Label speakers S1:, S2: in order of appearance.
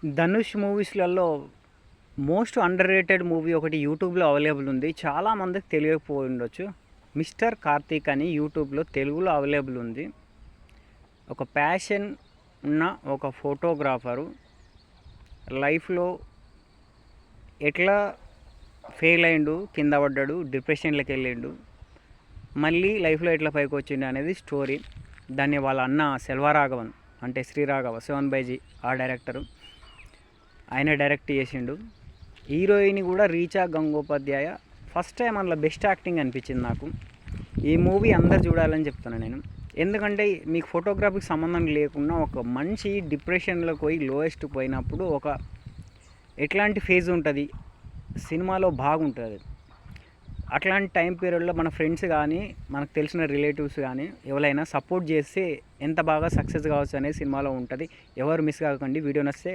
S1: ధనుష్ మూవీస్లలో most underrated movie ఒకటి యూట్యూబ్లో అవైలబుల్ ఉంది. చాలామందికి తెలియకపోయి ఉండొచ్చు. మిస్టర్ కార్తీక్ అని యూట్యూబ్లో తెలుగులో అవైలబుల్ ఉంది. ఒక ప్యాషన్ ఉన్న ఒక ఫోటోగ్రాఫరు లైఫ్లో ఎట్లా ఫెయిల్ అయిండు, కింద పడ్డాడు, డిప్రెషన్లోకి వెళ్ళిండు, మళ్ళీ లైఫ్లో ఎట్లా పైకి వచ్చిండు అనేది స్టోరీ. దాన్ని వాళ్ళ అన్న సెల్వరాఘవన్ అంటే శ్రీరాఘవ 7/G ఆ డైరెక్టరు ఆయన డైరెక్ట్ చేసిండు. హీరోయిన్ కూడా రీచా గంగోపాధ్యాయ. ఫస్ట్ టైం అందులో బెస్ట్ యాక్టింగ్ అనిపించింది నాకు. ఈ మూవీ అందరు చూడాలని చెప్తాను నేను. ఎందుకంటే మీకు ఫోటోగ్రఫీకి సంబంధం లేకుండా ఒక మనిషి డిప్రెషన్లోకి పోయి లోయెస్ట్ పోయినప్పుడు ఒక ఎట్లాంటి ఫేజ్ ఉంటుంది సినిమాలో బాగుంటుంది. అట్లాంటి టైం పీరియడ్లో మన ఫ్రెండ్స్ కానీ మనకు తెలిసిన రిలేటివ్స్ కానీ ఎవరైనా సపోర్ట్ చేస్తే ఎంత బాగా సక్సెస్ కావచ్చు అనేది సినిమాలో ఉంటుంది. ఎవరు మిస్ కాకండి. వీడియో నచ్చితే